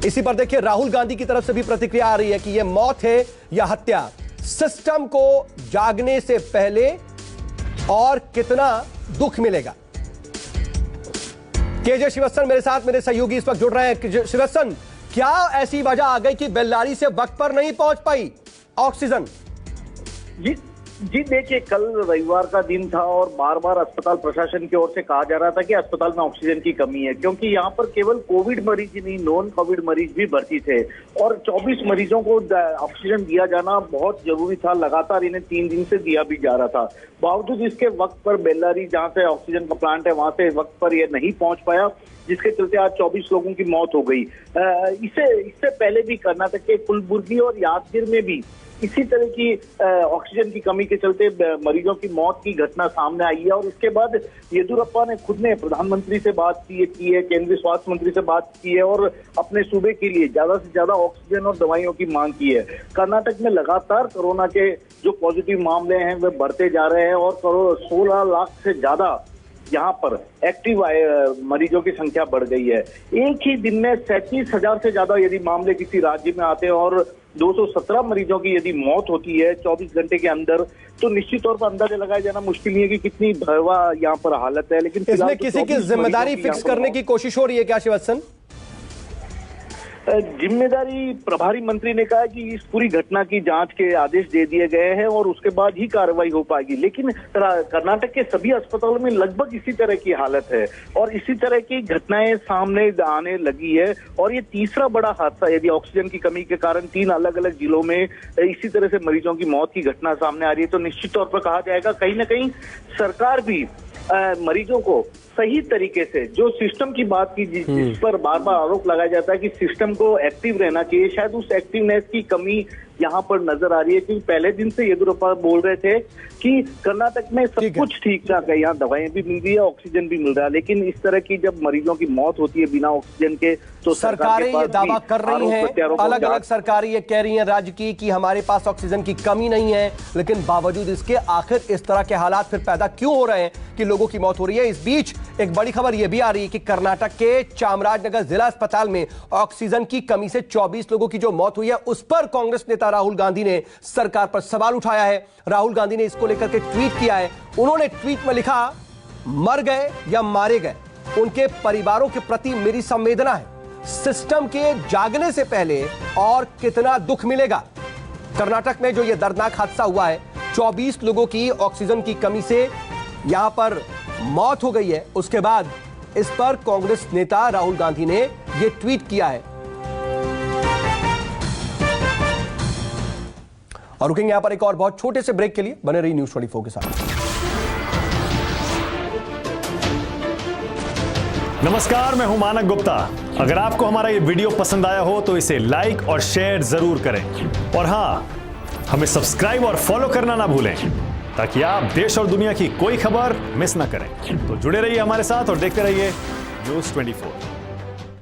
इसी पर देखिए राहुल गांधी की तरफ से भी प्रतिक्रिया आ रही है कि यह मौत है या हत्या, सिस्टम को जागने से पहले और कितना दुख मिलेगा। केजे श्रीवत्सन मेरे साथ, मेरे सहयोगी इस वक्त जुड़ रहे हैं। श्रीवत्सन, क्या ऐसी वजह आ गई कि बेल्लारी से वक्त पर नहीं पहुंच पाई ऑक्सीजन? जी देखिए, कल रविवार का दिन था और बार बार अस्पताल प्रशासन की ओर से कहा जा रहा था कि अस्पताल में ऑक्सीजन की कमी है, क्योंकि यहाँ पर केवल कोविड मरीज ही नहीं, नॉन कोविड मरीज भी भर्ती थे और 24 मरीजों को ऑक्सीजन दिया जाना बहुत जरूरी था। लगातार इन्हें 3 दिन से दिया भी जा रहा था। बावजूद इसके वक्त पर बेल्लारी जहाँ से ऑक्सीजन का प्लांट है वहां से वक्त पर यह नहीं पहुंच पाया, जिसके चलते आज 24 लोगों की मौत हो गई। इससे पहले भी कर्नाटक के कुलबुर्गी और यादगिर में भी इसी तरह की ऑक्सीजन की कमी के चलते मरीजों की मौत की घटना सामने आई है। और इसके बाद येदियुरप्पा ने खुद ने प्रधानमंत्री से बात की है, केंद्रीय स्वास्थ्य मंत्री से बात की है और अपने सूबे के लिए ज्यादा से ज्यादा ऑक्सीजन और दवाइयों की मांग की है। कर्नाटक में लगातार कोरोना के जो पॉजिटिव मामले हैं वे बढ़ते जा रहे हैं और 16 लाख से ज्यादा यहाँ पर एक्टिव मरीजों की संख्या बढ़ गई है। एक ही दिन में 37,000 से ज्यादा यदि मामले किसी राज्य में आते हैं और 217 मरीजों की यदि मौत होती है 24 घंटे के अंदर, तो निश्चित तौर पर अंदाजा लगाया जाना मुश्किल नहीं है कि कितनी भयावह यहाँ पर हालत है। लेकिन इसमें किसी की जिम्मेदारी फिक्स करने की कोशिश हो रही है क्या श्रीवत्सन? जिम्मेदारी प्रभारी मंत्री ने कहा कि इस पूरी घटना की जांच के आदेश दे दिए गए हैं और उसके बाद ही कार्रवाई हो पाएगी। लेकिन कर्नाटक के सभी अस्पतालों में लगभग इसी तरह की हालत है और इसी तरह की घटनाएं सामने आने लगी है। और ये तीसरा बड़ा हादसा, यदि ऑक्सीजन की कमी के कारण 3 अलग अलग जिलों में इसी तरह से मरीजों की मौत की घटना सामने आ रही है, तो निश्चित तौर पर कहा जाएगा कहीं ना कहीं सरकार भी मरीजों को सही तरीके से, जो सिस्टम की बात की जिस पर बार बार आरोप लगाया जाता है कि सिस्टम को एक्टिव रहना चाहिए, शायद उस एक्टिवनेस की कमी यहाँ पर नजर आ रही है। क्योंकि पहले दिन से येदियुरप्पा बोल रहे थे कि कर्नाटक में सब कुछ ठीक ठाक है, यहाँ दवाएं भी मिल रही है, ऑक्सीजन भी मिल रहा है, लेकिन इस तरह की जब मरीजों की मौत होती है बिना ऑक्सीजन के, तो सरकारें ये दावा कर रही हैं, अलग अलग सरकारें ये कह रही हैं राज्य की कि हमारे पास ऑक्सीजन की कमी नहीं है, लेकिन बावजूद इसके आखिर इस तरह के हालात फिर पैदा क्यों हो रहे हैं कि लोगों की मौत हो रही है। इस बीच एक बड़ी खबर यह भी आ रही है कि कर्नाटक के चामराजनगर जिला अस्पताल में ऑक्सीजन की कमी से 24 लोगों की जो मौत हुई है, उस पर कांग्रेस नेता राहुल गांधी ने सरकार पर सवाल उठाया है। राहुल गांधी ने इसको लेकर के ट्वीट किया है। उन्होंने ट्वीट में लिखा, मर गए या मारे गए, उनके परिवारों के प्रति मेरी संवेदना है। सिस्टम के जागने से पहले और कितना दुख मिलेगा। कर्नाटक में जो यह दर्दनाक हादसा हुआ है, 24 लोगों की ऑक्सीजन की कमी से यहां पर मौत हो गई है, उसके बाद इस पर कांग्रेस नेता राहुल गांधी ने यह ट्वीट किया है। और रुकेंगे यहां पर एक और बहुत छोटे से ब्रेक के लिए। बने रही न्यूज़ 24 के साथ। नमस्कार, मैं हूं मानक गुप्ता। अगर आपको हमारा ये वीडियो पसंद आया हो तो इसे लाइक और शेयर जरूर करें और हां, हमें सब्सक्राइब और फॉलो करना ना भूलें ताकि आप देश और दुनिया की कोई खबर मिस ना करें। तो जुड़े रहिए हमारे साथ और देखते रहिए न्यूज़ 24।